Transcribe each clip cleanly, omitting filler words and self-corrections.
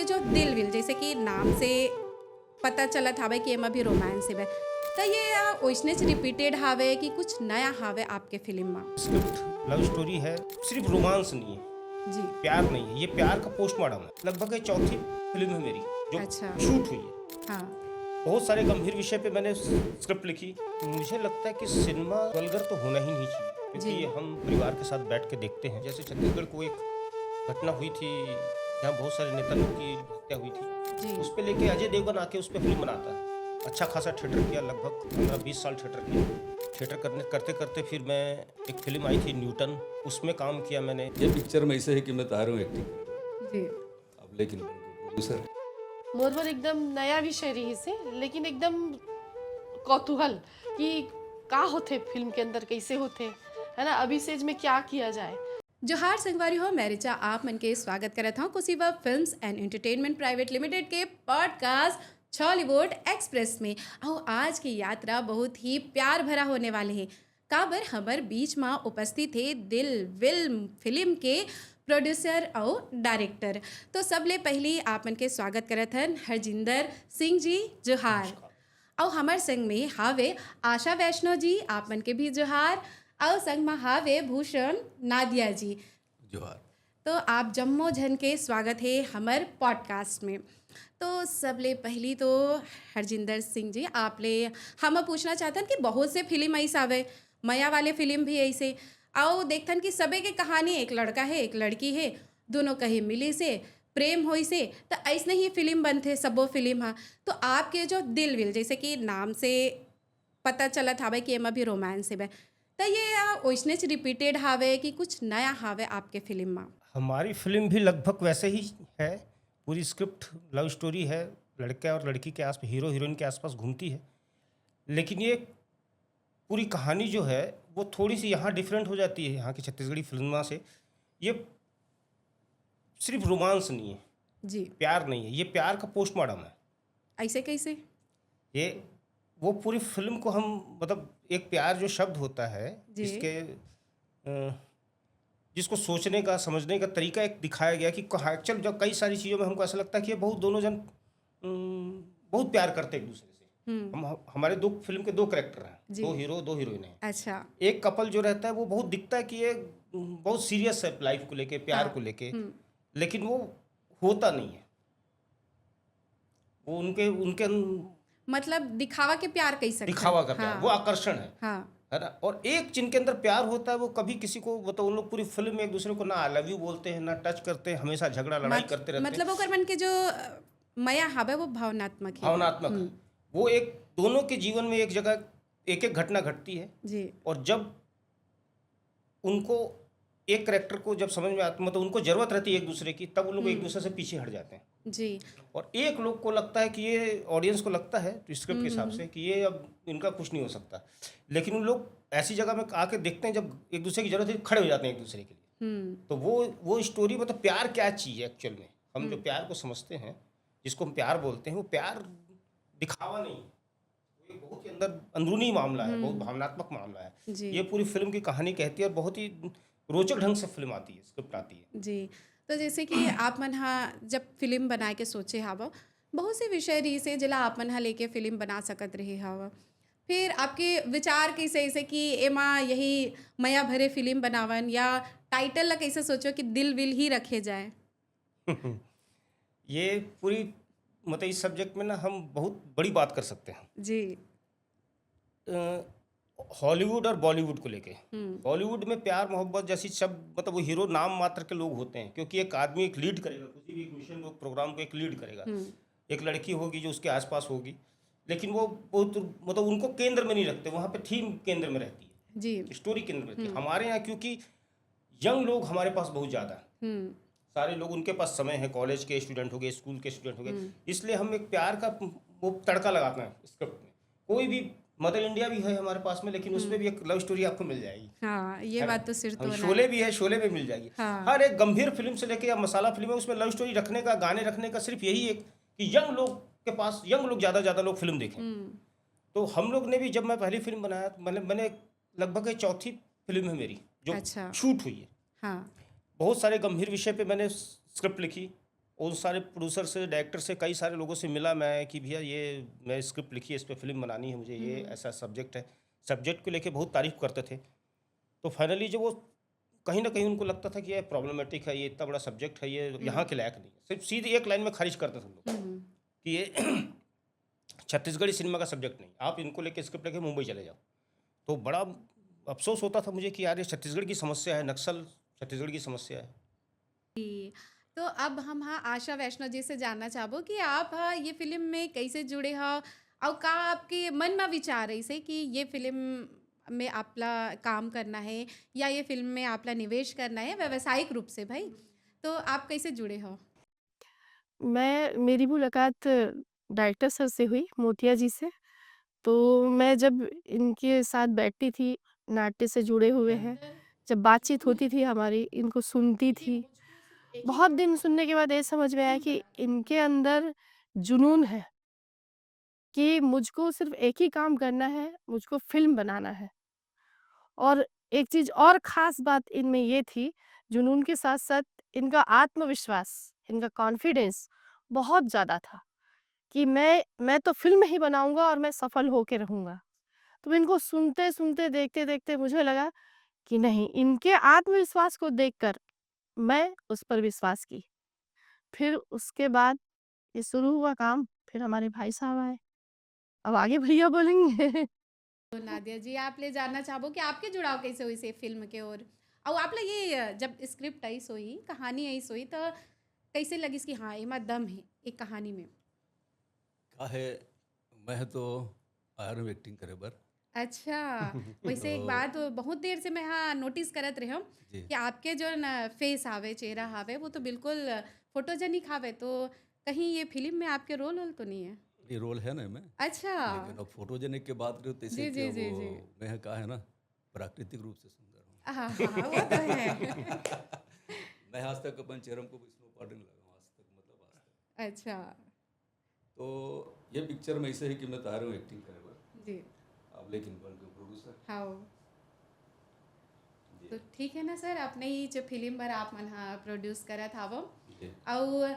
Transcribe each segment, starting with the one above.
आपके जो दिल विल जैसे कि नाम से पता चलत हावे कि एमा भी रोमांस है तो ये ओइसनेच रिपीटेड हावे कि कुछ नया हावे आपके फिल्म में। स्क्रिप्ट लव स्टोरी है, सिर्फ रोमांस नहीं है, जी। प्यार नहीं है, ये प्यार का पोस्टमार्टम है। लगभग ये चौथी फिल्म है मेरी जो अच्छा। शूट हुई है। हाँ। बहुत सारे गंभीर विषय पे मैंने स्क्रिप्ट लिखी। मुझे लगता है कि सिनेमा वल्गर तो होना ही नहीं चाहिए, क्योंकि जी। ये हम परिवार के साथ बैठ के देखते हैं। जैसे छत्तीसगढ़ को एक घटना हुई थी जहाँ बहुत सारे नेता लोग की हत्या हुई थी, जी। उस पर लेके अजय देवगन आके उस पर फिल्म बनाता है। अच्छा खासा थिएटर किया, लगभग 15-20 साल थिएटर किया। थिएटर करने करते करते फिर मैं एक फिल्म आई थी न्यूटन, उसमें काम किया मैंने। ये पिक्चर में ऐसे है कि मैं तारू एक्टिंग जी। अब लेकिन प्रोड्यूसर मोरवर एकदम नया विषय रही से, लेकिन एकदम कौतूहल कि का होते फिल्म के अंदर कैसे होते है ना, अभी सेज में क्या किया जाए। जोहार संगवारी हो, मैं रिचा आप मन के स्वागत करत हूँ Kushiva Films and Entertainment Private Limited के पॉडकास्ट छॉलीवुड एक्सप्रेस में। और आज की यात्रा बहुत ही प्यार भरा होने वाले है। काबर हमार बीच में उपस्थित है दिल विल फिल्म के प्रोड्यूसर और डायरेक्टर। तो सबले पहले आप मन के स्वागत करत हन हरजिंदर सिंह जी, जोहार। और हमार संग में हावे आशा वैष्णव जी, आप मन के भी जोहार। और संग में हावे भूषण नादिया जी। जोहार। तो आप जम्मो जन के स्वागत है हमार पॉडकास्ट में। तो सबले पहली तो हरजिंदर सिंह जी, आपले हम पूछना चाहतन कि बहुत से फिल्म ऐसे आवे, मया वाले फिल्म भी ऐसे आओ देखथन कि सबे के कहानी एक लड़का है एक लड़की है, दोनों कहीं मिली से प्रेम होई से, तो ऐसने ही फिल्म बनते सबो फिल्म हाँ। तो आपके जो दिल विल जैसे कि नाम से पता चलत हावे कि एमा भी रोमांस है, तो ये ओइसनेच रिपीटेड हावे कि कुछ नया हावे आपके फिल्म में। हमारी फिल्म भी लगभग वैसे ही है। पूरी स्क्रिप्ट लव स्टोरी है, लड़के और लड़की के आसपास, हीरो हीरोइन के आसपास घूमती है। लेकिन ये पूरी कहानी जो है वो थोड़ी सी यहाँ डिफरेंट हो जाती है यहाँ की छत्तीसगढ़ी फिल्म से। ये सिर्फ रोमांस नहीं है, जी। प्यार नहीं है, ये प्यार का पोस्टमार्टम है। ऐसे कैसे? ये वो पूरी फिल्म को हम मतलब एक प्यार जो शब्द होता है जी। जिसको सोचने का समझने का तरीका एक दिखाया गया कि एक्चुअल जब कई सारी चीज़ों में हमको ऐसा लगता है कि ये बहुत दोनों जन बहुत प्यार करते हैं एक दूसरे से। हमारे दो फिल्म के दो कैरेक्टर हैं, जी। दो हीरो दो हीरोइन हैं। अच्छा। एक कपल जो रहता है वो बहुत दिखता है कि ये बहुत सीरियस है लाइफ को लेके, प्यार हाँ। को लेके, लेकिन वो होता नहीं है। वो उनके उनके मतलब दिखावा के प्यार कह सकते हैं। दिखावा का प्यार, हाँ। वो आकर्षण है हाँ। ना। और एक जिनके अंदर प्यार होता है वो कभी किसी को मतलब उन लोग पूरी फिल्म में एक दूसरे को ना आई लव यू बोलते हैं ना टच करते हैं, हमेशा झगड़ा लड़ाई करते रहते हैं। मतलब ओकर मन के जो माया हावे वो भावनात्मक है। भावनात्मक है। वो एक दोनों के जीवन में एक जगह एक एक घटना घटती है, जी। और जब उनको एक करेक्टर को जब समझ में आता, मतलब उनको जरूरत रहती है एक दूसरे की, तब उन लोग एक दूसरे से पीछे हट जाते हैं। जी। और एक लोग को लगता है कि ये ऑडियंस को लगता है तो स्क्रिप्ट के हिसाब से कि ये अब इनका कुछ नहीं हो सकता, लेकिन उन लोग ऐसी जगह में आके देखते हैं जब एक दूसरे की जरूरत है, खड़े हो जाते हैं एक दूसरे के लिए। तो वो स्टोरी, मतलब प्यार क्या चीज़ है एक्चुअल में। हम जो प्यार को समझते हैं, जिसको हम प्यार बोलते हैं, वो प्यार दिखावा नहीं है, वो एक बहुत ही अंदर अंदरूनी मामला है, बहुत भावनात्मक मामला है। जी। ये पूरी फिल्म की कहानी कहती है और बहुत ही रोचक ढंग से फिल्म आती है, स्क्रिप्ट आती है। जी। तो जैसे कि आप मन हा जब फिल्म बनाए के सोचे हावा, बहुत से विषय रही से जिला आप मन हा लेके फिल्म बना सकत रहे हावा, फिर आपके विचार कैसे ऐसे कि एमा यही मया भरे फिल्म बनावन, या टाइटल ला कैसे सोचो कि दिल विल ही रखे जाए? ये पूरी मतलब इस सब्जेक्ट में ना हम बहुत बड़ी बात कर सकते हैं। जी। हॉलीवुड और बॉलीवुड को लेके। हॉलीवुड में प्यार मोहब्बत जैसी शब्द, मतलब वो हीरो नाम मात्र के लोग होते हैं, क्योंकि एक आदमी एक लीड करेगा किसी भी एक मिशन को, प्रोग्राम को एक लीड करेगा। एक लड़की होगी जो उसके आसपास होगी, लेकिन वो बहुत मतलब उनको केंद्र में नहीं रखते, वहाँ पे थीम केंद्र में रहती है, जी। स्टोरी केंद्र में रहती है। हमारे यहाँ क्योंकि यंग लोग हमारे पास बहुत ज़्यादा है, सारे लोग उनके पास समय है, कॉलेज के स्टूडेंट हो गए, स्कूल के स्टूडेंट हो गए, इसलिए हम एक प्यार का वो तड़का लगाते हैं स्क्रिप्ट में। कोई भी मदर इंडिया भी है हमारे पास में, लेकिन उसमें भी एक लव स्टोरी आपको मिल जाएगी। हाँ, ये बात तो सिर तो शोले भी है, शोले में मिल जाएगी। हाँ। हर एक गंभीर फिल्म से लेके या मसाला फिल्म है, उसमें लव स्टोरी रखने का, गाने रखने का सिर्फ यही एक कि यंग लोग के पास, यंग लोग ज़्यादा लोग फिल्म देखें। तो हम लोग ने भी, जब मैं पहली फिल्म बनाया तो मैंने लगभग ये चौथी फिल्म है मेरी जो अच्छा। शूट हुई है। हाँ। बहुत सारे गंभीर विषय पे मैंने स्क्रिप्ट लिखी उन सारे प्रोड्यूसर से, डायरेक्टर से, कई सारे लोगों से मिला मैं कि भैया ये मैं स्क्रिप्ट लिखी है, इस पे फिल्म बनानी है मुझे, ये ऐसा सब्जेक्ट है। सब्जेक्ट को लेके बहुत तारीफ करते थे। तो फाइनली जब वो कहीं ना कहीं उनको लगता था कि ये प्रॉब्लमेटिक है, ये इतना बड़ा सब्जेक्ट है, ये यहाँ के लायक नहीं है, सिर्फ सीधी एक लाइन में खारिज करते थे हम लोग कि ये छत्तीसगढ़ी सिनेमा का सब्जेक्ट नहीं, आप इनको लेके स्क्रिप्ट लेके मुंबई चले जाओ। तो बड़ा अफसोस होता था मुझे कि यार ये छत्तीसगढ़ की समस्या है, नक्सल छत्तीसगढ़ की समस्या है। जी। तो अब हम हाँ आशा वैष्णव जी से जानना चाहबो कि आप हाँ ये फिल्म में कैसे जुड़े हो और का आपके मन में विचार ऐसे कि ये फिल्म में आपला काम करना है या ये फिल्म में आपला निवेश करना है व्यावसायिक रूप से भाई, तो आप कैसे जुड़े हो? मेरी मुलाकात डायरेक्टर सर से हुई, मोतिया जी से। तो मैं जब इनके साथ बैठती थी, नाट्य से जुड़े हुए हैं, जब बातचीत होती थी हमारी, इनको सुनती थी। बहुत दिन सुनने के बाद ये समझ में आया कि इनके अंदर जुनून है कि मुझको सिर्फ़ एक ही काम करना है, मुझको फ़िल्म बनाना है। और एक चीज़ और ख़ास बात इनमें ये थी, जुनून के साथ-साथ इनका आत्मविश्वास, इनका कॉन्फिडेंस बहुत ज़्यादा था कि मैं तो फ़िल्म ही बनाऊँगा और मैं सफल होके रहूँगा। तो इनको सुनते-सुनते, देखते-देखते मुझे लगा कि नहीं, इनके आत्मविश्वास को देखकर मैं उस पर विश्वास की। फिर उसके बाद ये शुरू हुआ काम, फिर हमारे भाई साहब आए। अब आगे भैया बोलेंगे। तो नादिया जी आप ले जानना चाहबो कि आपके जुड़ाव कैसे हुई से फिल्म के और आप ला ये जब स्क्रिप्ट आई सोई, कहानी आई सोई तो कैसे लगिस कि हाँ एमा दम है एक कहानी में? काहे मैं तो आयर में एक्टिंग करे बर। अच्छा, वैसे एक तो बात बहुत देर से मैं हाँ नोटिस करत रही हूँ जी कि आपके जो न फेस आवे, चेहरा आवे वो तो बिल्कुल फोटोजेनिक आवे, तो कहीं ये फिल्म में आपके रोल तो नहीं है? ये रोल है ना मैं, अच्छा। लेकिन अब फोटोजेनिक के बात करो तो जी इसे जी कि जी वो जी। मैं कहा है ना, प्राकृतिक रूप से सुंदर हूँ। हाँ हाँ हाँ, वो तो है। मैं आज तक अपन चेहरे को स्नो पाउडर नहीं लगा हूँ आज तक, मतलब आज तक। अच्छा। तो ये पिक्चर में ऐसे है कि मैं तार हूँ एक्टिंग करे बर। जी। अब लेकिन बन के प्रोड्यूसर हाँ। जी तो ठीक है ना सर, अपने ही जो फिल्म पर आप मन हाँ प्रोड्यूस करत हावो जी और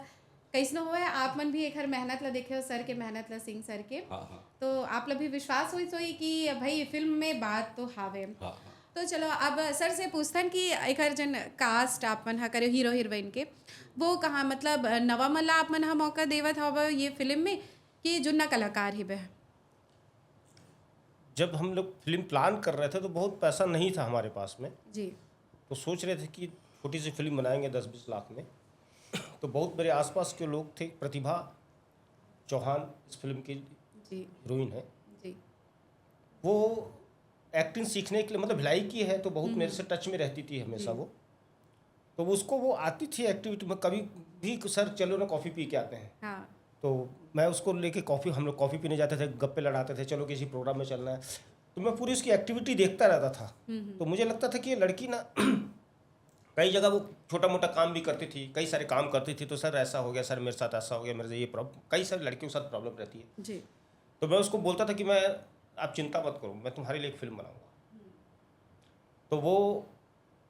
कैसनो हुआ है आप मन भी एक हर मेहनत ला देखे हो सर के, मेहनत ला सिंह सर के, हाँ हाँ तो आप ला भी विश्वास हुई सोई कि भाई फिल्म में बात तो हावे। हाँ हाँ। तो चलो अब सर से पूछतन कि एक हर जन कास्ट आप मन हा करे हीरो हीरोइन के, वो कहाँ मतलब नवा मन ला आप मन हा मौका देवत हव ये फिल्म में कि जुन्ना कलाकार ही बे? जब हम लोग फिल्म प्लान कर रहे थे तो बहुत पैसा नहीं था हमारे पास में, जी। तो सोच रहे थे कि छोटी सी फिल्म बनाएंगे 10-20 लाख में। तो बहुत मेरे आसपास के लोग थे, प्रतिभा चौहान इस फिल्म की जी। हीरोइन है, जी। वो एक्टिंग सीखने के लिए मतलब भिलाई की है, तो बहुत मेरे से टच में रहती थी हमेशा वो। तो उसको वो आती थी एक्टिविटी में, कभी भी सर चलो ना कॉफ़ी पी के आते हैं, हाँ। तो मैं उसको लेके हम लोग कॉफ़ी पीने जाते थे, गप्पे लड़ाते थे, चलो किसी प्रोग्राम में चलना है। तो मैं पूरी उसकी एक्टिविटी देखता रहता था। तो मुझे लगता था कि ये लड़की ना कई जगह वो छोटा मोटा काम भी करती थी, कई सारे काम करती थी, तो सर ऐसा हो गया, सर मेरे साथ ऐसा हो गया, मेरे से ये प्रॉब्लम, कई सारी लड़कियों के साथ प्रॉब्लम रहती है। जी। तो मैं उसको बोलता था कि मैं आप चिंता मत करो, मैं तुम्हारे लिए एक फिल्म बनाऊंगा। तो वो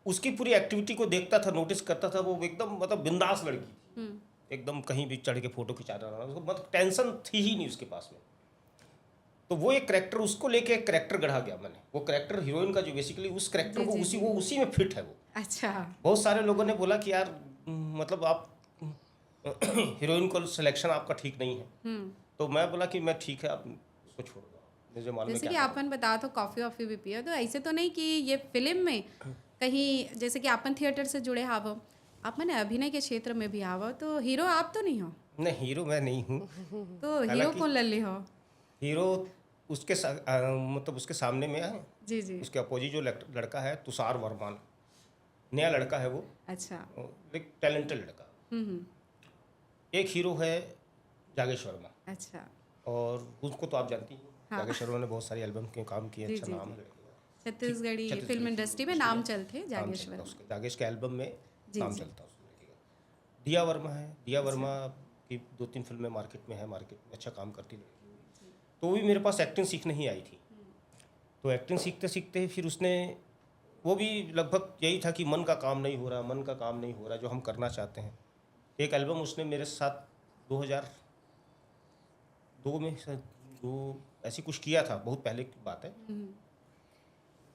उसकी पूरी एक्टिविटी को देखता था, नोटिस करता था, वो एकदम मतलब बिंदास लड़की थी, एकदम कहीं भी चढ़ के फोटो खिंचा रहा था, उसको मतलब टेंशन थी ही नहीं उसके पास में। तो वो एक करेक्टर, उसको लेके एक करेक्टर गढ़ा गया मैंने, वो करेक्टर हीरोइन का जो बेसिकली उस करेक्टर जी, को जी, वो उसी में फिट है वो। अच्छा। बहुत सारे लोगों ने बोला कि यार मतलब आप हीरोइन को सिलेक्शन आपका ठीक नहीं है। तो मैं बोला कि मैं ठीक है, आप उसको छोड़ दो, मुझे मालूम है जैसे कि क्या आपन बताओ तो कॉफ़ी वॉफ़ी भी पियो, तो ऐसे तो नहीं कि ये फिल्म में कहीं जैसे कि आपन थिएटर से जुड़े हावो, आप मैंने अभिनय के क्षेत्र में भी आवो, तो हीरो आप तो नहीं हो? करना। नहीं, हीरो मैं नहीं हूँ। तो हीरो हालांकि कौन लल्ले हो? हीरो उसके मतलब उसके सामने में है, जी जी। उसके अपोजिट जो लड़का है तुषार वर्मा, नया लड़का है वो, अच्छा। एक टैलेंटेड लड़का। एक हीरो है जागेश वर्मा, अच्छा। और उसको तो आप जानती हैं, हाँ। जागेश वर्मा ने बहुत सारी एल्बम के काम किए, जी अच्छा जी नाम जी। है। छत्तीसगढ़ी छत्तीसगढ़ी फिल्म इंडस्ट्री में नाम चलते नाम जागेश्वर चलता में। उसका, जागेश के एल्बम में जी, नाम जी। चलता उसको लेके। दिया वर्मा है, दिया वर्मा की 2-3 फिल्में मार्केट में है, मार्केट में अच्छा काम करती लड़की। तो वो भी मेरे पास एक्टिंग सीखने ही आई थी। तो एक्टिंग सीखते सीखते फिर उसने, वो भी लगभग यही था कि मन का काम नहीं हो रहा, मन का काम नहीं हो रहा जो हम करना चाहते हैं। एक एल्बम उसने मेरे साथ 2002 में शायद दो ऐसी कुछ किया था, बहुत पहले की बात है।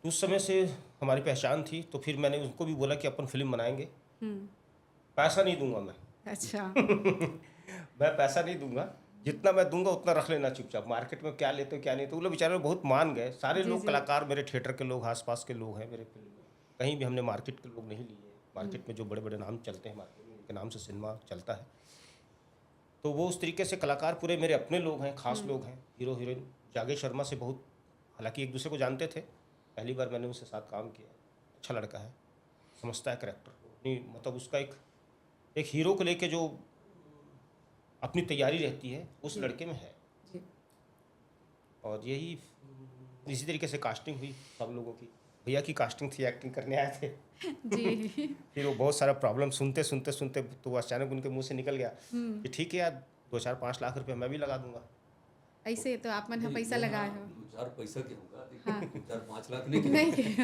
उस समय से हमारी पहचान थी, तो फिर मैंने उनको भी बोला कि अपन फिल्म बनाएंगे। पैसा नहीं दूंगा मैं। अच्छा। मैं पैसा नहीं दूंगा, जितना मैं दूंगा उतना रख लेना चुपचाप। मार्केट में क्या लेते हो क्या नहीं, तो वो लोग बेचारे बहुत मान गए। सारे जी लोग जी। कलाकार, मेरे थिएटर के लोग, आसपास के लोग हैं मेरे फिल्म में। कहीं भी हमने मार्केट के लोग नहीं लिए। मार्केट में जो बड़े बड़े नाम चलते हैं, मार्केट में उनके नाम से सिनेमा चलता है, तो वो उस तरीके से कलाकार पूरे मेरे अपने लोग हैं, खास लोग हैं। हीरो हीरोइन जागेश शर्मा से बहुत, हालांकि एक दूसरे को जानते थे, पहली बार मैंने उसके साथ काम किया। अच्छा लड़का है, समझता है करेक्टर को अपनी, मतलब उसका एक हीरो को लेके जो अपनी तैयारी रहती है उस लड़के में है। जी। और यही इसी तरीके से कास्टिंग हुई सब लोगों की। भैया की कास्टिंग थी, एक्टिंग करने आए थे। जी। फिर वो बहुत सारा प्रॉब्लम सुनते सुनते सुनते तो वो अचानक उनके मुंह से निकल गया कि ठीक है यार, 2-4-5 लाख रुपए मैं भी लगा दूंगा। ऐसे तो आप मन पैसा लगाए हो। 2-4 पैसा के होगा, हाँ। 2-4-5 लाख नहीं नहीं के के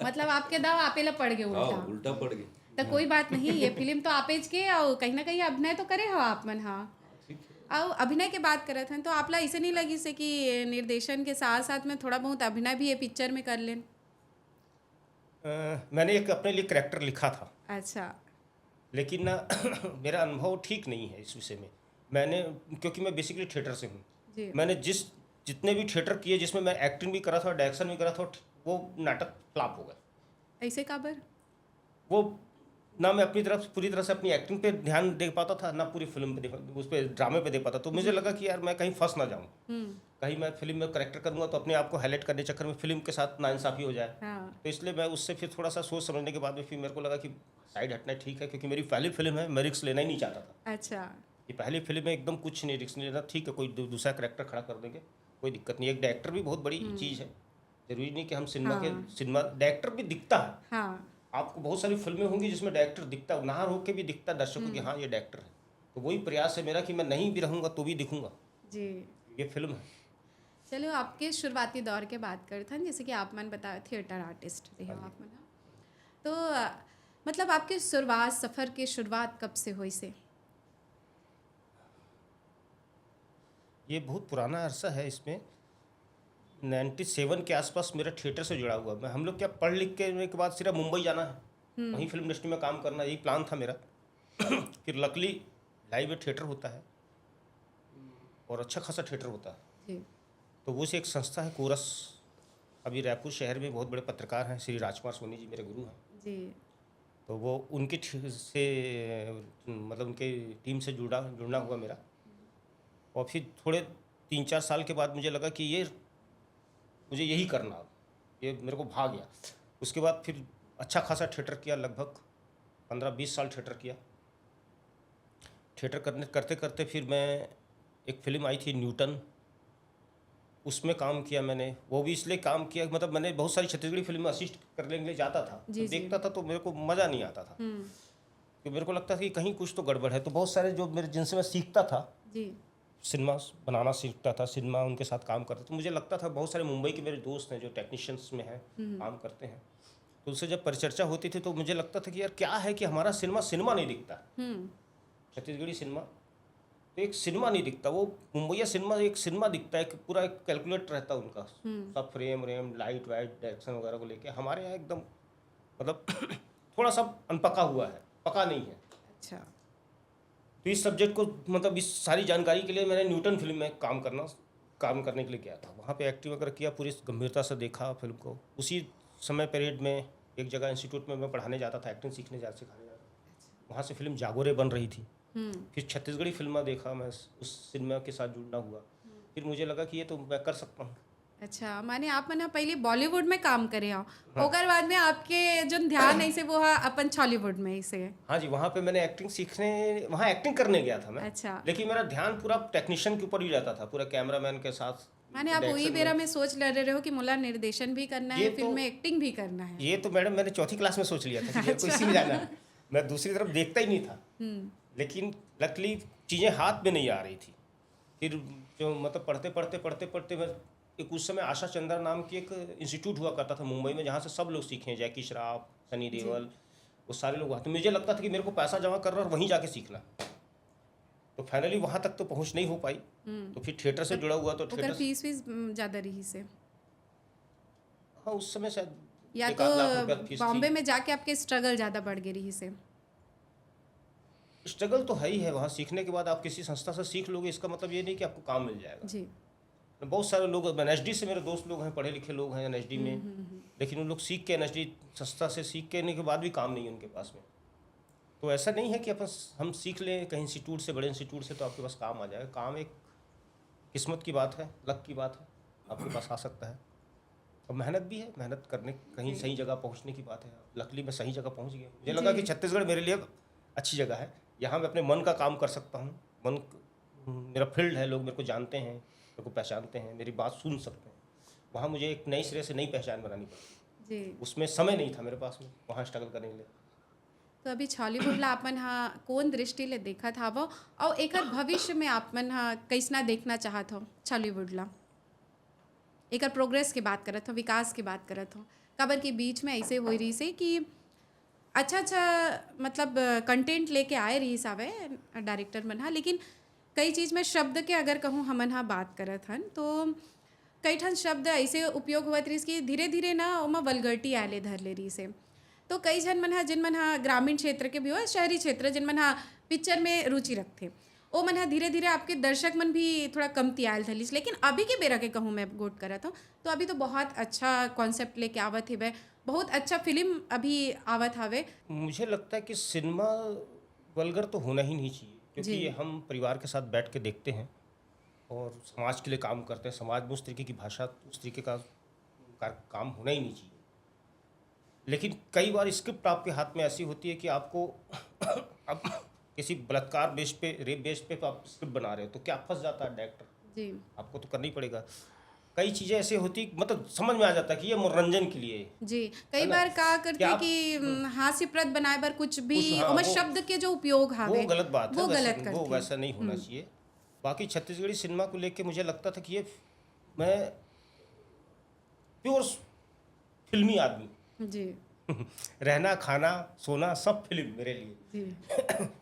मतलब आपके दाव आपेला पड़ गए हाँ, उल्टा। उल्टा पड़ गए। तो कोई बात नहीं, ये फिल्म तो आपेज के और कहीं ना कहीं अभिनय तो करे हो आप मन। हाँ, ठीक है। और अभिनय के बात करत हैं तो आपला ऐसे नहीं लगी से कि निर्देशन के साथ साथ में थोड़ा बहुत अभिनय भी ये पिक्चर में कर लें। मैंने एक अपने लिए करेक्टर लिखा था, अच्छा। लेकिन ना मेरा अनुभव ठीक नहीं है इस विषय में। मैंने, क्योंकि मैं बेसिकली थिएटर से हूँ, जी। मैंने जितने भी थिएटर किए जिसमें मैं एक्टिंग भी करा था, डायरेक्शन भी करा था, वो नाटक फ्लॉप हो गए। ऐसे काबर? वो ना मैं अपनी तरफ पूरी तरह से अपनी एक्टिंग पे ध्यान दे पाता था, ना पूरी फिल्म पे उस पर ड्रामे पे दे पाता। तो मुझे लगा कि यार मैं कहीं फंस ना जाऊँ, कहीं मैं फिल्म में करेक्टर करूँगा तो अपने आप को हाईलाइट करने चक्कर में फिल्म के साथ नाइंसाफ़ी हो जाए। हाँ। तो इसलिए मैं उससे फिर थोड़ा सा सोच समझने के बाद में फिर मेरे को लगा कि साइड हटना ठीक है, क्योंकि मेरी पहली फिल्म है, मैं रिस्क लेना ही नहीं चाहता था। अच्छा। ये पहली फिल्म में एकदम कुछ नहीं, रिस्क नहीं लेना। ठीक है, कोई दूसरा करेक्टर खड़ा कर देंगे, कोई दिक्कत नहीं। एक डायरेक्टर भी बहुत बड़ी चीज़ है, जरूरी नहीं कि हम सिनेमा डायरेक्टर भी दिखता है। हाँ। आपको बहुत सारी फिल्में होंगी जिसमें डायरेक्टर दिखता है, नार होकर भी दिखता है दर्शकों कि हाँ ये डायरेक्टर है। तो वही प्रयास है मेरा कि मैं नहीं भी रहूँगा तो भी दिखूंगा। जी। ये फिल्म है। चलो, आपके शुरुआती दौर के बात करते हैं, जैसे कि आप मन बताए थिएटर आर्टिस्ट थे हो आप मन। तो मतलब आपके शुरुआत सफ़र की शुरुआत कब से हुई से? ये बहुत पुराना अरसा है। इसमें 97 के आसपास मेरा थिएटर से जुड़ा हुआ। मैं, हम लोग क्या पढ़ लिख के बाद सिर्फ मुंबई जाना है, वहीं फिल्म इंडस्ट्री में काम करना, यही प्लान था मेरा। फिर लकली लाइव में थिएटर होता है और अच्छा खासा थिएटर होता है। जी। तो वो से एक संस्था है कोरस, अभी रायपुर शहर में बहुत बड़े पत्रकार हैं, श्री राजकुमार सोनी जी मेरे गुरु हैं। जी। तो वो उनकी से मतलब उनके टीम से जुड़ना हुआ मेरा। और फिर थोड़े 3-4 साल के बाद मुझे लगा कि ये मुझे यही करना, ये मेरे को भा गया। उसके बाद फिर अच्छा खासा थिएटर किया, लगभग 15-20 साल थिएटर किया। थिएटर करते करते फिर मैं, एक फिल्म आई थी न्यूटन, उसमें काम किया मैंने। वो भी इसलिए काम किया, मतलब मैंने बहुत सारी छत्तीसगढ़ी फिल्म में असिस्ट करने के लिए जाता था, जी, तो जी। देखता था तो मेरे को मज़ा नहीं आता था, क्योंकि मेरे को लगता था कि कहीं कुछ तो गड़बड़ है। तो बहुत सारे जो मेरे जिनसे मैं सीखता था, जी। सिनेमा बनाना सीखता था, सिनेमा उनके साथ काम करता, तो मुझे लगता था बहुत सारे मुंबई के मेरे दोस्त हैं जो टेक्नीशियंस में हैं, काम करते हैं। तो उससे जब परिचर्चा होती थी तो मुझे लगता था कि यार क्या है कि हमारा सिनेमा नहीं दिखता, छत्तीसगढ़ी सिनेमा तो एक सिनेमा नहीं दिखता। वो मुंबईया सिनेमा एक सिनेमा दिखता है, पूरा एक कैलकुलेट रहता है उनका, सब फ्रेम लाइट वाइट डायरेक्शन वगैरह को लेके। हमारे यहाँ एकदम मतलब थोड़ा सा अनपका हुआ है, पका नहीं है। अच्छा। तो इस सब्जेक्ट को, मतलब इस सारी जानकारी के लिए मैंने न्यूटन फिल्म में काम करने के लिए गया था। वहाँ पे एक्टिंग वगैरह किया, पूरी गंभीरता से देखा फिल्म को। उसी समय पीरियड में एक जगह इंस्टीट्यूट में मैं पढ़ाने जाता था, एक्टिंग सिखाने जाता था। वहाँ से फिल्म जागोरे बन रही थी। फिर छत्तीसगढ़ी फिल्म देखा मैं, उस सिनेमा के साथ जुड़ना हुआ। फिर मुझे लगा कि ये तो मैं कर सकता हूँ। अच्छा, माने आप मन पहले बॉलीवुड में काम करे हो, ओकर बाद में आपके जो ध्यान ऐसे वो है अपन छॉलीवुड में ऐसे। हाँ जी, वहाँ पे मैंने एक्टिंग सीखने, वहाँ एक्टिंग करने गया था मैं। अच्छा। लेकिन मेरा ध्यान पूरा टेक्नीशियन के ऊपर ही रहता था, पूरा कैमरामैन के साथ। माने आप वही बेरा में सोच ले रहे हो कि मुला निर्देशन भी करना है, फिल्म में एक्टिंग भी करना है। ये तो मैडम मैंने चौथी क्लास में सोच लिया था कि मेरे को इसी में जाना है। मैं दूसरी तरफ देखता ही नहीं था। लेकिन लकली चीज़ें हाथ में नहीं आ रही थी। फिर जो मतलब पढ़ते मैं, एक उस समय आशा चंद्रा नाम की एक इंस्टीट्यूट हुआ करता था मुंबई में, जहाँ से सब लोग सीखे, जैकी श्रॉफ, सनी देओल, वो सारे लोग वहाँ, तो मुझे लगता था कि मेरे को पैसा जमा करना और वहीं जाके सीखना। तो फाइनली वहाँ तक तो पहुँच नहीं हो पाई। तो फिर थिएटर से जुड़ा हुआ तो ओकर थिएटर, फीस वीस ज़्यादा रही से, हाँ उस समय शायद या 1-8 लाख रुपया तो फीस बॉम्बे थी। में जाके आपके स्ट्रगल ज़्यादा बढ़ गई रही से? स्ट्रगल तो है ही है, वहाँ सीखने के बाद आप किसी संस्था से सीख लोगे, इसका मतलब ये नहीं कि आपको काम मिल जाएगा। जी। बहुत सारे लोग एनएसडी से, मेरे दोस्त लोग हैं, पढ़े लिखे लोग हैं एनएसडी में, लेकिन उन लोग सीख के एनएसडी संस्था से सीख के आने के बाद भी काम नहीं है उनके पास में। तो ऐसा नहीं है कि हम सीख लें कहीं इंस्टीट्यूट से, बड़े इंस्टीट्यूट से, तो आपके पास काम आ जाएगा। काम एक किस्मत की बात है, लक की बात है, आपके पास आ सकता है। और मेहनत भी है, मेहनत करने, कहीं सही जगह पहुंचने की बात है। लकली मैं सही जगह पहुंच गया। मुझे लगा कि छत्तीसगढ़ मेरे लिए अच्छी जगह है, यहाँ मैं अपने मन का काम कर सकता हूँ। मेरा फील्ड है, लोग मेरे को जानते हैं, मेरे को पहचानते हैं, मेरी बात सुन सकते हैं। वहाँ मुझे एक नई सिरे से नई पहचान बनानी पड़ी जी। उसमें समय नहीं था मेरे पास में वहाँ स्ट्रगल करने के लिए। तो अभी छॉलीवुड ला आपमन हाँ कौन दृष्टि ले देखत हावो और एकर भविष्य में आपमन हाँ कैसना देखना चाहत हो छॉलीवुड ला? एकर प्रोग्रेस की बात करत हो, विकास की बात करत हो, काबर के बीच में ऐसे हो रही से कि अच्छा मतलब कंटेंट लेके आए रही सावे डायरेक्टर मन हाँ, लेकिन कई चीज़ में शब्द के अगर कहूँ हमन हाँ बात करत हन तो कई ठन शब्द ऐसे उपयोग हुआ रही कि धीरे धीरे ना ओमा वल्गरिटी आले धर ले रही से। तो कई जन मन हाँ जिन मन हाँ ग्रामीण क्षेत्र के भी हो, शहरी क्षेत्र जिन मन हाँ पिक्चर में रुचि रखते, ओ मन हाँ धीरे धीरे आपके दर्शक मन भी थोड़ा कमती आयल धलिस। लेकिन अभी के बेरा के कहूँ मैं गोट करत हूँ तो अभी तो बहुत अच्छा कॉन्सेप्ट लेके आवत है, बहुत अच्छा फिल्म अभी आवत हवे। मुझे लगता है कि सिनेमा वल्गर तो होना ही नहीं चाहिए, क्योंकि ये हम परिवार के साथ बैठ के देखते हैं और समाज के लिए काम करते हैं। समाज में उस तरीके की भाषा, उस तरीके का काम होना ही नहीं चाहिए। लेकिन कई बार स्क्रिप्ट आपके हाथ में ऐसी होती है कि आपको अब किसी बलात्कार बेस पे, रेप बेस पे आप स्क्रिप्ट बना रहे हो तो क्या फंस जाता है डायरेक्टर, जी आपको तो करना ही पड़ेगा। कई चीज़ें ऐसे होती, मतलब समझ में आ जाता है कि ये मनोरंजन के लिए है। जी। कई बार का करते कि हास्यप्रद बनाए बर कुछ भी ओमा शब्द के जो उपयोग हावे वो गलत बात है, वो गलत वो करते। वैसा नहीं होना चाहिए। बाकी छत्तीसगढ़ी सिनेमा को लेके मुझे लगता था कि ये मैं प्योर फिल्मी आदमी जी रहना खाना सोना सब फिल्म मेरे लिए। जी।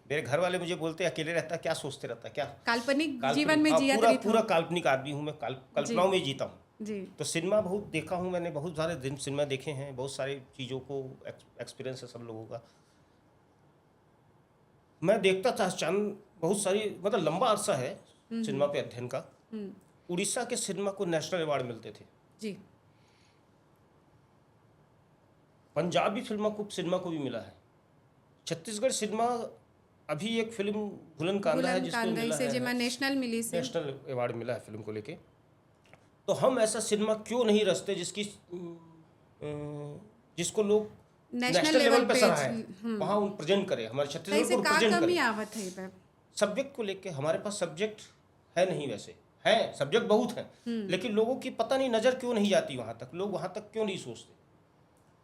मेरे घर वाले मुझे बोलते अकेले रहता क्या सोचते रहता क्या, काल्पनिक जीवन में हाँ, जिया पूरा पूरा काल्पनिक आदमी हूँ मैं, कल्पनाओं में जीता हूँ। जी तो सिनेमा बहुत देखा हूँ मैंने, बहुत सारे दिन सिनेमा देखे हैं, बहुत सारी चीज़ों को एक्सपीरियंस है सब लोगों का। मैं देखता था चंद बहुत सारी, मतलब लंबा अरसा है सिनेमा पे अध्ययन का। उड़ीसा के सिनेमा को नेशनल अवार्ड मिलते थे, जी पंजाबी सिनेमा को भी मिला है। छत्तीसगढ़ सिनेमा अभी एक फिल्म भूलन कांदा है जिसको मिला से है जेमा नेशनल मिली से नेशनल अवार्ड मिला है फिल्म को लेके। तो हम ऐसा सिनेमा क्यों नहीं रचते जिसको लोग नेशनल लेवल पे सराहें, वहाँ उन प्रेजेंट करें, हमारे छत्तीसगढ़ ऐसे को का प्रेजेंट कमी करें। आवत है सब्जेक्ट को लेके हमारे पास सब्जेक्ट है नहीं, वैसे है सब्जेक्ट बहुत हैं, लेकिन लोगों की पता नहीं नज़र क्यों नहीं जाती वहाँ तक, लोग वहाँ तक क्यों नहीं सोचते।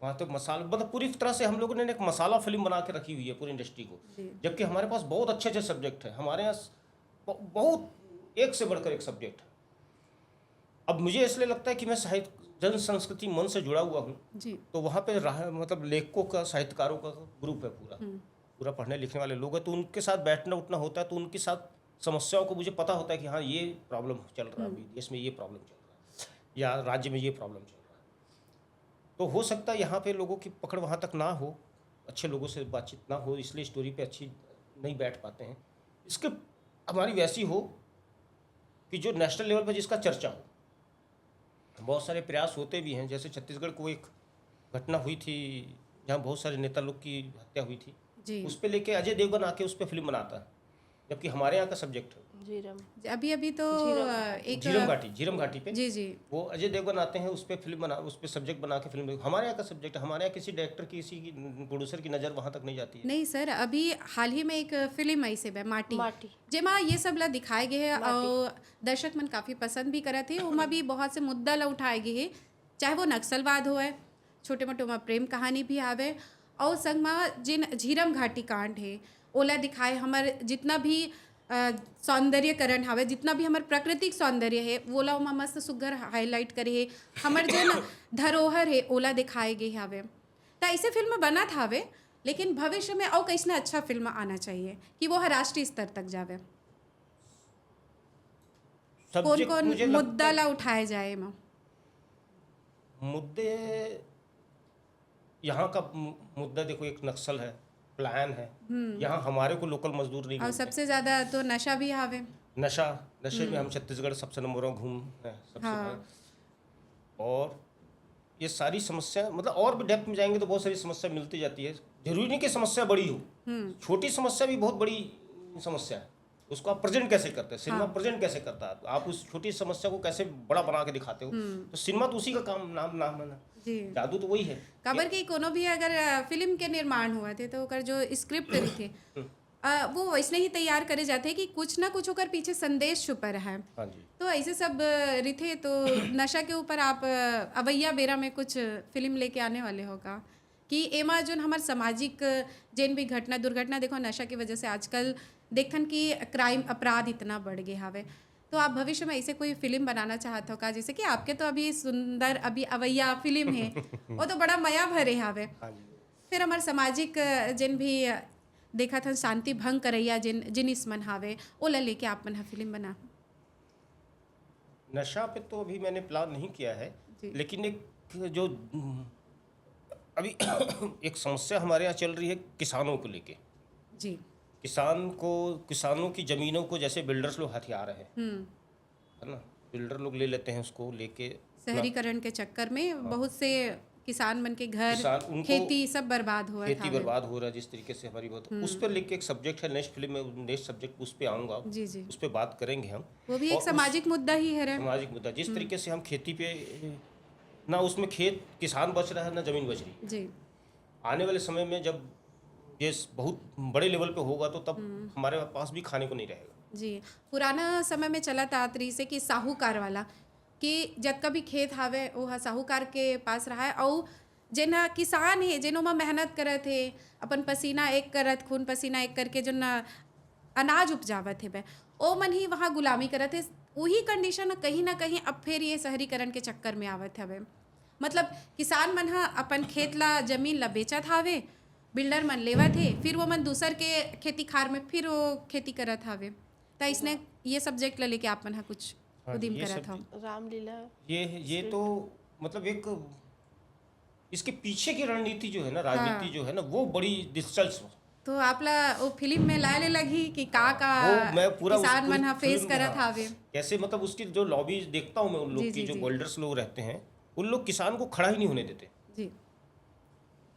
वहाँ तक मसाला, मतलब पूरी तरह से हम लोगों ने एक मसाला फिल्म बना के रखी हुई है पूरी इंडस्ट्री को, जबकि हमारे पास बहुत अच्छे अच्छे सब्जेक्ट हैं, हमारे यहाँ बहुत एक से बढ़कर एक सब्जेक्ट है। अब मुझे इसलिए लगता है कि मैं साहित्य जन संस्कृति मन से जुड़ा हुआ हूँ, तो वहाँ पे मतलब लेखकों का, साहित्यकारों का ग्रुप है पूरा पढ़ने लिखने वाले लोग हैं, तो उनके साथ बैठना उठना होता है, तो उनके साथ समस्याओं को मुझे पता होता है कि हाँ ये प्रॉब्लम चल रहा है, अभी देश में ये प्रॉब्लम चल रहा है या राज्य में ये प्रॉब्लम चल रहा है। तो हो सकता है यहाँ पे लोगों की पकड़ वहाँ तक ना हो, अच्छे लोगों से बातचीत ना हो, इसलिए स्टोरी पे अच्छी नहीं बैठ पाते हैं। इसके हमारी वैसी हो कि जो नेशनल लेवल पर जिसका चर्चा हो। बहुत सारे प्रयास होते भी हैं, जैसे छत्तीसगढ़ को एक घटना हुई थी जहाँ बहुत सारे नेता लोग की हत्या हुई थी, उस पर लेके अजय देवगन आके उस पर फिल्म बनाता है, जबकि हमारे यहाँ का सब्जेक्ट है अभी तो एक झीरम घाटी पे जी वो अजय देवगन आते हैं, उस पर फिल्म बना, उस पर सब्जेक्ट बना के फिल्म। हमारे यहाँ का सब्जेक्ट, हमारे यहाँ किसी डायरेक्टर की, किसी प्रोड्यूसर की नज़र वहाँ तक नहीं जाती है। नहीं सर, अभी हाल ही में एक फिल्म आई से माटी जेमा ये सब ला दिखाए गए हैं और दर्शक मन काफ़ी पसंद भी करत है। उमा भी बहुत से मुद्दा ला उठाए गए हैं, चाहे वो नक्सलवाद हो, छोटे मोटे उमा प्रेम कहानी भी आवे, और संग में जिन झीरम घाटी कांड है ओला दिखाए, हमारे जितना भी सौंदर्यकरण हवे, जितना भी हमार प्राकृतिक सौंदर्य है वोला उमा मस्त सुघर हाईलाइट करे है, हमार जो धरोहर है ओला दिखाए गए हवे। तो ऐसे फिल्म बनत हवे लेकिन भविष्य में और कैसने अच्छा फिल्म आना चाहिए कि वो राष्ट्रीय स्तर तक जावे? कौन सब्जेक्ट कौन मुझे लगता मुद्दा है ला उठाए जाए एमा? मुद्दे, यहाँ का मुद्दा देखो, एक नक्सल है, प्लान है। यहाँ हमारे को लोकल मजदूर नहीं और मिलते। सबसे ज्यादा तो नशा भी हावे। नशे में हम छत्तीसगढ़ सबसे नंबर 1 घूम है सबसे हाँ। पहले। और ये सारी समस्या, मतलब और भी डेप्थ में जाएंगे तो बहुत सारी समस्या मिलती जाती है। जरूरी नहीं कि समस्या बड़ी हो, छोटी समस्या भी बहुत बड़ी समस्या है। उसको आप प्रेजेंट कैसे करते हैं, सिनेमा प्रेजेंट कैसे करता है, आप उस छोटी समस्या को कैसे बड़ा बना के दिखाते हो। तो सिनेमा तो उसी का काम, नाम है ना, जी। जादू तो वही है। काबर की कोनो भी अगर फिल्म के निर्माण हुआ थे तो ओकर जो स्क्रिप्ट रही थे वो वैसने ही तैयार करे जाते हैं कि कुछ ना कुछ ओकर पीछे संदेश छुपा रहा है। हाँ जी। तो ऐसे सब रिथे तो नशा के ऊपर आप अवैया बेरा में कुछ फिल्म लेके आने वाले होगा कि एमा जो हमार सामाजिक जिन भी घटना दुर्घटना, देखो नशा की वजह से आजकल देखन कि क्राइम अपराध इतना बढ़ गया हवे, तो आप भविष्य में ऐसे कोई फिल्म बनाना चाहते हो का? जैसे कि आपके तो अभी सुंदर अभी अवैया फिल्म है वो तो बड़ा मया भरे हवे, हाँ जी। फिर हमार सामाजिक जिन भी देखा था शांति भंग करैया जिनिस मन हावे ओला लेके आप मन हा फिल्म बना। नशा पे तो अभी मैंने प्लान नहीं किया है, लेकिन एक जो अभी एक समस्या हमारे यहाँ चल रही है किसानों को लेके। जी। किसानों की ज़मीनों को जैसे बिल्डर्स लोग हथिया रहे हैं, है ना, बिल्डर लोग ले लेते हैं उसको लेके। शहरीकरण के चक्कर में बहुत से किसान मन के घर, उनको खेती सब बर्बाद हुआ खेती बर्बाद हो रहा है जिस तरीके से हमारी बात, उस पर लेके एक सब्जेक्ट है, नेक्स्ट फिल्म में नेक्स्ट सब्जेक्ट उस पर आऊँगा। जी जी। उस पर बात करेंगे हम। वो भी एक सामाजिक मुद्दा ही है रे। सामाजिक मुद्दा, जिस तरीके से हम खेती पे ना, उसमें खेत किसान बच रहा है ना ज़मीन बच रही। जी। आने वाले समय में जब ये बहुत बड़े लेवल पे होगा तो तब हमारे पास भी खाने को नहीं रहेगा। जी। पुराना समय में चला था आतरी से कि साहूकार वाला कि जब भी खेत हावे वो साहूकार के पास रहा है, और जेना किसान है जेनो में मेहनत करत है, अपन पसीना एक करत, खून पसीना एक करके जो ना अनाज उपजावत है ओ मन ही वहाँ गुलामी करत है। वही कंडीशन कहीं ना कहीं अब फिर ये शहरीकरण के चक्कर में आवत हवे। मतलब किसान मन हा अपन खेत ला जमीन ला बेचत हावे, बिल्डर मन लेवत है, फिर वो मन दूसर के खेती खार में फिर वो खेती करत हावे। तो इसने ये सब्जेक्ट ला लेके आप मन हा कुछ उद्यम करत हो। रामलीला ये तो मतलब एक इसके पीछे की रणनीति जो है ना, राजनीति जो है ना, वो बड़ी दिलचस्प। तो आपला वो फिल्म में लाए लगी कि का वो मैं पूरा किसान मन हा फेस फिल्म करत हावे। कैसे, मतलब उसकी जो लॉबी देखता हूँ मैं, उन लोग की जो बिल्डर्स लोग रहते हैं, उन लोग किसान को खड़ा ही नहीं होने देते। जी।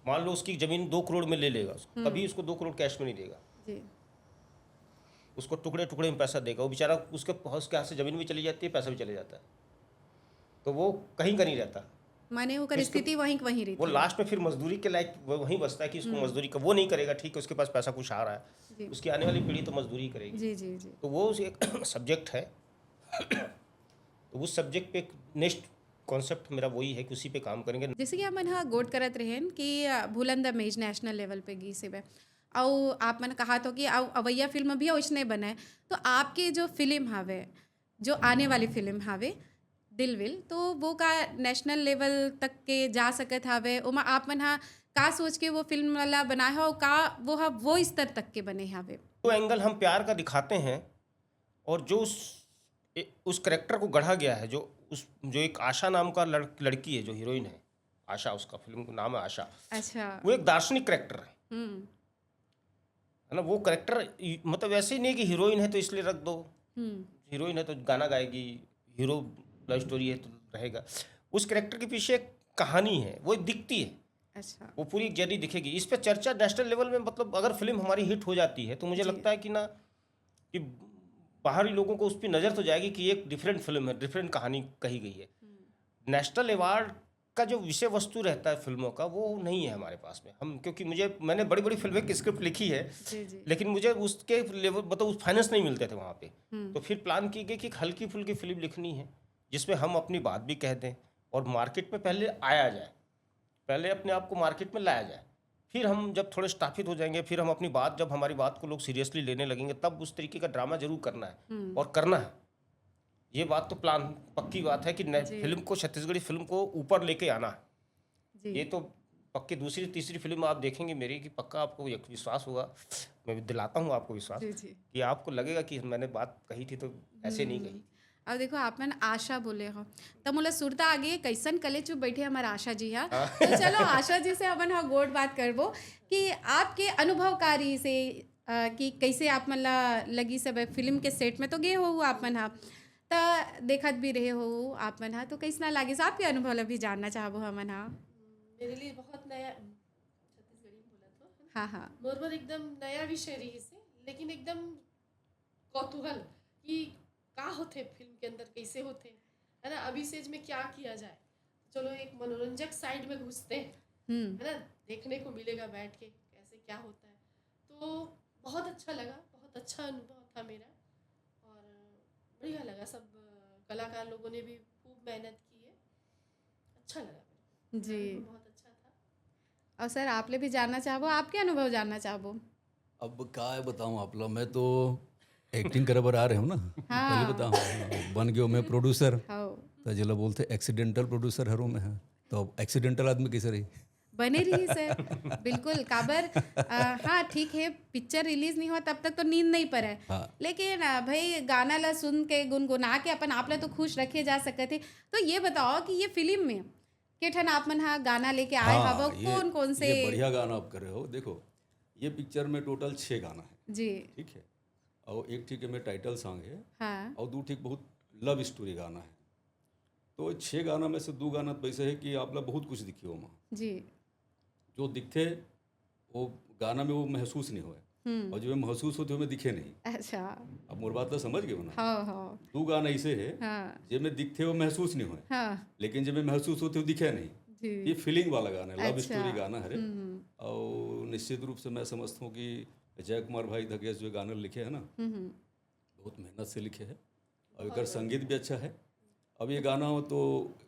मान लो उसकी जमीन 2 करोड़ में ले लेगा, कभी उसको 2 करोड़ कैश में नहीं देगा। जी। उसको टुकड़े टुकड़े में पैसा देगा। वो बेचारा उसके हाथ से जमीन भी चली जाती है, पैसा भी चले जाता है, तो वो कहीं का नहीं रहता। माने होकर स्थिति वहीं रहती वो लास्ट में फिर मजदूरी के लायक वो वहीं बचता है कि उसको मजदूरी का वो नहीं करेगा। ठीक है, उसके पास पैसा कुछ आ रहा है, उसकी आने वाली पीढ़ी तो मजदूरी करेगी। जी जी जी। तो वो एक सब्जेक्ट है। तो उस सब्जेक्ट पे नेक्स्ट कॉन्सेप्ट मेरा वही है कि उसी पे काम करेंगे। जैसे कि आप मन हा गोट करत रहेन कि भूलन द मेज नेशनल लेवल पे गी से और आप मन कहा तो कि अवैया फिल्म भी उसने बनाए, तो आपके जो फिल्म हावे, जो आने वाली फिल्म हावे दिल विल, तो वो का नेशनल लेवल तक के जा सकत हावे? ओमा आप मन हा का सोच के वो फिल्म वाला बनाए हो, का वो स्तर तक के बने हावे? तो एंगल हम प्यार का दिखाते हैं, और जो उस करेक्टर को गढ़ा गया है, जो एक आशा नाम का लड़की है, जो हीरोइन है, आशा, उसका फिल्म का नाम है आशा। अच्छा। वो एक दार्शनिक करेक्टर है ना। वो करेक्टर मतलब ऐसे ही नहीं कि हीरोइन है तो इसलिए रख दो, हीरोइन है तो गाना गाएगी, हीरो लव स्टोरी है तो रहेगा। उस कैरेक्टर के पीछे एक कहानी है, वो दिखती है। अच्छा। वो पूरी जर्नी दिखेगी। इस पे चर्चा नेशनल लेवल में, मतलब अगर फिल्म हमारी हिट हो जाती है तो मुझे लगता है कि ना, कि बाहरी लोगों को उस पर नज़र तो जाएगी कि एक डिफरेंट फिल्म है, डिफरेंट कहानी कही गई है। नेशनल अवार्ड का जो विषय वस्तु रहता है फिल्मों का, वो नहीं है हमारे पास में। हम क्योंकि मैंने बड़ी बड़ी फिल्में की स्क्रिप्ट लिखी है, लेकिन मुझे उसके लेवल मतलब फाइनेंस नहीं मिलते थे वहाँ पे। तो फिर प्लान की गई कि हल्की फुल्की फिल्म लिखनी है जिसमें हम अपनी बात भी कह दें और मार्केट में पहले आया जाए, पहले अपने आप को मार्केट में लाया जाए। फिर हम जब थोड़े स्थापित हो जाएंगे, फिर हम अपनी बात, जब हमारी बात को लोग सीरियसली लेने लगेंगे, तब उस तरीके का ड्रामा जरूर करना है और करना है। ये बात तो प्लान पक्की बात है कि फिल्म को, छत्तीसगढ़ी फिल्म को ऊपर लेके आना है। ये तो पक्के दूसरी तीसरी फिल्म आप देखेंगे मेरी कि पक्का आपको एक विश्वास होगा, मैं दिलाता हूँ आपको विश्वास जी जी कि आपको लगेगा कि मैंने बात कही थी तो ऐसे नहीं कही। अब देखो आप मन आशा बोले हो तो मोला सुरता आगे कैसन कले चुप बैठे हमार आशा जी हा तो चलो आशा जी से अपन हा गोट बात करबो कि आपके अनुभवकारी से कि कैसे आप मन ला लगी सब फिल्म के सेट में तो गए हो आप मन हा त देखत भी रहे हो आप मन हा तो कैसना लागे सो आपके अनुभव ला भी जानना चाहबो हमन हा। मेरे लिए बहुत नया छत्तीसगढ़ी में बोला तो है ना? हाँ हाँ मोर एकदम नया विषय रही से, लेकिन एकदम कौतूहल कि का होते फिल्म के अंदर, कैसे होते है ना, अभी सेज में क्या किया जाए। चलो एक मनोरंजक साइड में घुसते हैं, है ना, देखने को मिलेगा बैठ के कैसे क्या होता है। तो बहुत अच्छा लगा, बहुत अच्छा अनुभव था मेरा और बढ़िया लगा। सब कलाकार लोगों ने भी खूब मेहनत की है, अच्छा लगा मेरे जी। अनुभव बहुत अच्छा था। और सर आप ले भी जानना चाहबो, आपके अनुभव जानना चाहबो। अब का बताऊँ आपला, मैं तो एक्टिंग करे बर आ रहे हूँ ना, पहले बताऊँ बन गयो मैं प्रोड्यूसर, हाँ तो जिला बोलते एक्सीडेंटल प्रोड्यूसर हरों में है, तो अब एक्सीडेंटल आदमी कैसे रही। बने रही सर बिल्कुल काबर हाँ ठीक है पिक्चर रिलीज नहीं हुआ तब तक तो नींद नहीं पड़े हाँ। लेकिन भाई गाना ला सुन के गुनगुना के अपन आप ला तो खुश रखे जा सकते थे। तो ये बताओ कि ये फिल्म में के ठन आप मन हाँ गाना लेके आए हाँ, हवो कौन कौन से। ये बढ़िया गाना आप कर रहे हो। देखो ये पिक्चर में टोटल 6 गाना है, जी ठीक है, और एक ठीक है में टाइटल सॉन्ग है हाँ और दो ठीक बहुत लव स्टोरी गाना है। तो 6 गाना में से 2 गाना तो वैसे है कि आप लोग बहुत कुछ दिखियो वहाँ, जी जो दिखते वो गाना में वो महसूस नहीं हुए और जो महसूस होते हुए दिखे नहीं। अच्छा अब मोर बात तो समझ गए हो ना। हाँ हाँ 2 गाना ऐसे है हाँ जिनमें दिखते वो महसूस नहीं हुए, हाँ लेकिन जिनमें महसूस होते वो दिखे नहीं। जी ये फीलिंग वाला गाना है, लव अच्छा। स्टोरी गाना है। और निश्चित रूप से मैं समझता हूँ कि जय कुमार भाई धगेश जो गाने लिखे हैं ना, बहुत मेहनत से लिखे हैं और एक संगीत भी अच्छा है। अब ये गाना हो तो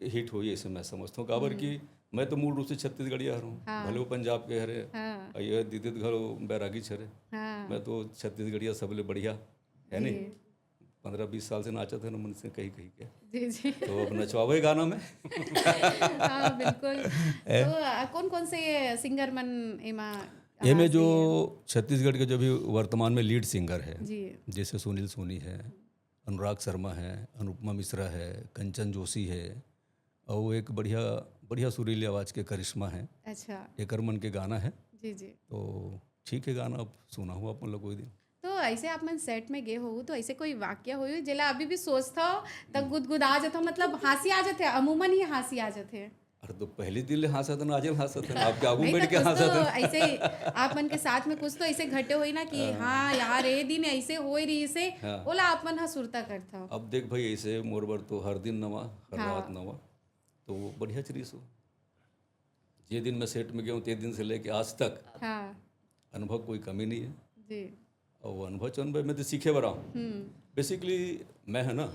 हिट हो, ऐसे मैं समझता हूँ। काबर कि मैं तो मूल रूप से छत्तीसगढ़िया हूँ, भले वो पंजाब के हरे हाँ और ये दीदी घर बैरागी छरे, हाँ मैं तो छत्तीसगढ़िया सबले बढ़िया है नहीं। 15-20 साल से नाचा था ना मन से कहीं कहीं के, जी जी तो अब नचवावे गाना में। हाँ बिल्कुल। तो कौन कौन से सिंगर मन एमा ये में जो छत्तीसगढ़ के जो भी वर्तमान में लीड सिंगर है, जी जैसे सुनील सोनी है, अनुराग शर्मा है, अनुपमा मिश्रा है, कंचन जोशी है और वो एक बढ़िया बढ़िया सुरीली आवाज़ के करिश्मा है। अच्छा एकर मन के गाना है, जी जी। तो ठीक है गाना अब सुना हुआ अपन लोग कोई दिन। तो ऐसे आप मन सेट में गए हो तो ऐसे कोई वाक्य हो जेला अभी भी सोचता हो तब गुदगुदा जाता हो, मतलब हंसी आ जाते अमूमन ही हंसी आ जाते। अरे तो पहले दिल हंसा था ना, आज हंसा था ना, आपके आगू नहीं बैठ तो के कुछ हंसा तो था। ऐसे आप मन के साथ में कुछ तो ऐसे घटे हुई ना कि हाँ यार ये दिन ऐसे हो रही से बोला आप मन हाँ सुरता करता हो। अब देख भाई ऐसे मोरबर तो हर दिन नवा, हर हाँ। रात नवा, तो वो बढ़िया चीज हो। जे दिन मैं सेट में गया हूँ ते दिन से लेके आज तक हाँ अनुभव कोई कमी नहीं है। जी और वो अनुभव चंद भाई मैं तो सीखे बरा हूँ। बेसिकली मैं है ना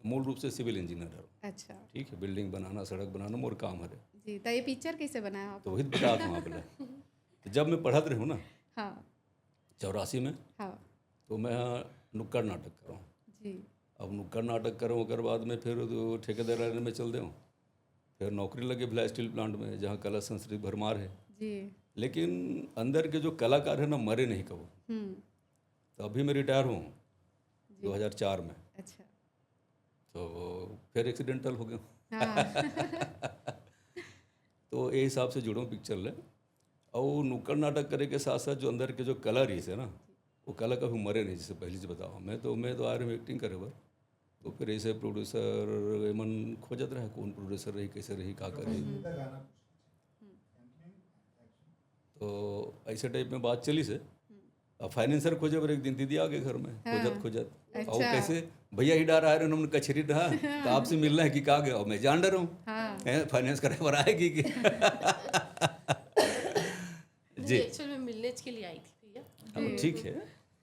मूल रूप से सिविल इंजीनियर हूँ, अच्छा ठीक है, बिल्डिंग बनाना सड़क बनाना मोर काम है। जी। तो ये पिक्चर कैसे बनाया आप। तो वही बता दूँ आप तो जब मैं पढ़त रही हूँ ना हाँ 84 में, हाँ तो मैं नुक्कड़ नाटक कर रहा हूँ। जी अब नुक्कड़ नाटक करूँ उसके बाद में फिर ठेकेदार में चल दूँ, फिर नौकरी लगी भिलाई स्टील प्लांट में जहाँ कला संस्कृति भरमार है। जी लेकिन अंदर के जो कलाकार है ना मरे नहीं कबो। तो अभी मैं रिटायर हूँ 2004 में, अच्छा तो फिर एक्सीडेंटल हो गया। हाँ तो ये हिसाब से जुड़ा हूँ पिक्चर ले। और नुक्कड़ नाटक करे के साथ साथ जो अंदर के जो कला रही है ना, वो कला कभी मरे नहीं। जैसे पहले से बताओ मैं तो आ रही हूँ एक्टिंग करे बर, तो फिर ऐसे प्रोड्यूसर मन खोजत रहे कौन प्रोड्यूसर रही कैसे रही का करे। तो ऐसे टाइप में बात चली से अब फाइनेंसर खोजे पर एक दिन दीदी आ गए घर में खोजत और वो कैसे भैया ही डार आए रहे उन्होंने कचहरी रहा तो आपसे मिलना है कि कहा गया, और मैं जान डर हूँ फाइनेंस करे पर आएगी कि जी एक्चुअल में मिलने के लिए आई थी भैया। अब ठीक है।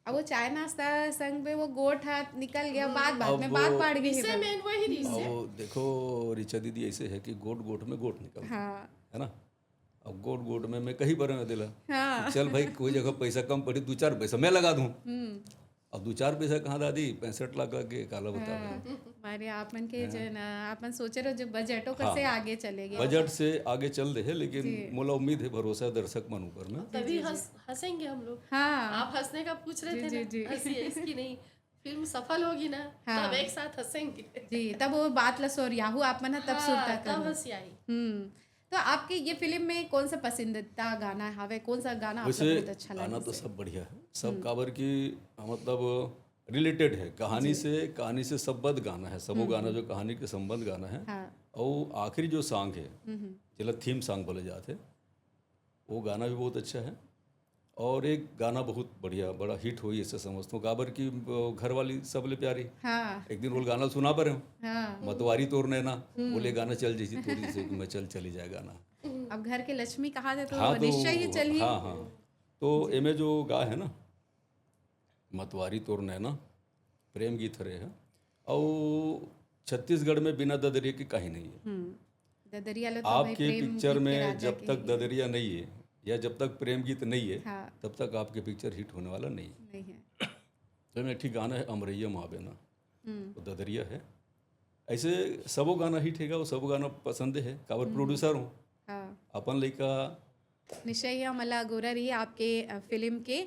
अब वो चाय नाश्ता संग में वो गोट हाथ निकल गया, बात में बात पड़ गई इससे मेन वही रीज है। और देखो रिचा दीदी ऐसे है कि गोट गोट में गोट निकल हाँ है ना। अब गोट गोट में मैं कहीं पर दिला हाँ चल भाई कोई जगह पैसा कम पड़ी 2-4 पैसा मैं लगा दूँ। अब 2-4 पैसा कहाँ दादी 65 लाख के काला बता रहे। मारे आप मन के जन आप मन सोचे रहो जो बजटों हाँ। से आगे चले गए बजट से आगे चल रहे हैं, लेकिन मोला उम्मीद है, भरोसा है दर्शक मन ऊपर में। तभी हंसेंगे हम लोग। हाँ आप हंसने का पूछ रहे थे जी, ना, जी। हंसी है इसकी नहीं, फिल्म सफल होगी ना हाँ। तब एक साथ हंसेंगे। जी तब वो बात लसोर याहू आप मन तब सुरता हाँ, तब करो। हंसी आई। तो आपके ये फिल्म में कौन सा पसंदीदा गाना है, कौन सा गाना आपको वैसे बहुत अच्छा गाना लगा? तो सब बढ़िया है, सब काबर की मतलब रिलेटेड है कहानी से संबद्ध गाना है, सबो गाना जो कहानी के संबंध गाना है। हाँ और आखिरी जो सॉन्ग है, जिला थीम सॉन्ग बोले जाते हैं, वो गाना भी बहुत अच्छा है। और एक गाना बहुत बढ़िया बड़ा हिट हुई, ऐसे समझता हूँ, काबर की घर वाली सबले प्यारी। हाँ एक दिन वो गाना सुना पर हूँ, हाँ मतवारी तोड़ ना बोले गाना चल जैसी थोड़ी सी मैं चली जाए गाना। अब घर के लक्ष्मी कहा थे तो हाँ तो निश्चय ही चलिए। हाँ हाँ, तो एमे जो गा है ना, मतवारी तोड़ ना प्रेम गीत हरे है। और छत्तीसगढ़ में बिना ददरिया की कहीं नहीं है। ददरिया लो तो भाई आपके प्रेम पिक्चर गीत के में राजा जब के तक ददरिया नहीं है या जब तक प्रेम गीत नहीं है, हाँ तब तक आपके पिक्चर हिट होने वाला नहीं है। नहीं है। तो मैं ठीक गाना है अमरैया मावे ना, वो ददरिया है। ऐसे सबो गाना हिट हैगा, वो सब गाना पसंद है, काबर प्रोड्यूसर हूँ हाँ अपन लड़का। निश्चय ही मला गोरा रही आपके फिल्म के।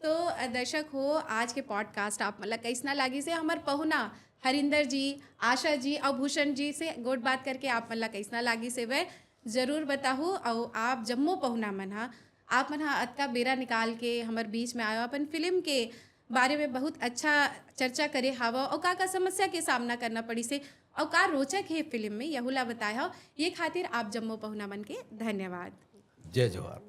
तो दर्शक हो, आज के पॉडकास्ट आप मतलब कैसना लागी से हमार पहुना हरिंदर जी, आशा जी और भूषण जी से गोट बात करके आप मतलब कैसना लागी से वह जरूर बताहू। और आप जम्मू पहुना मन हा, आप मन हा अतका बेरा निकाल के हमार बीच में आयो, अपन फिल्म के बारे में बहुत अच्छा चर्चा करे हावा और का समस्या के सामना करना पड़ी से और का रोचक है फिल्म में यहुला बताया हो। ये खातिर आप जम्मू पहुना मन के धन्यवाद। जय जवाहर।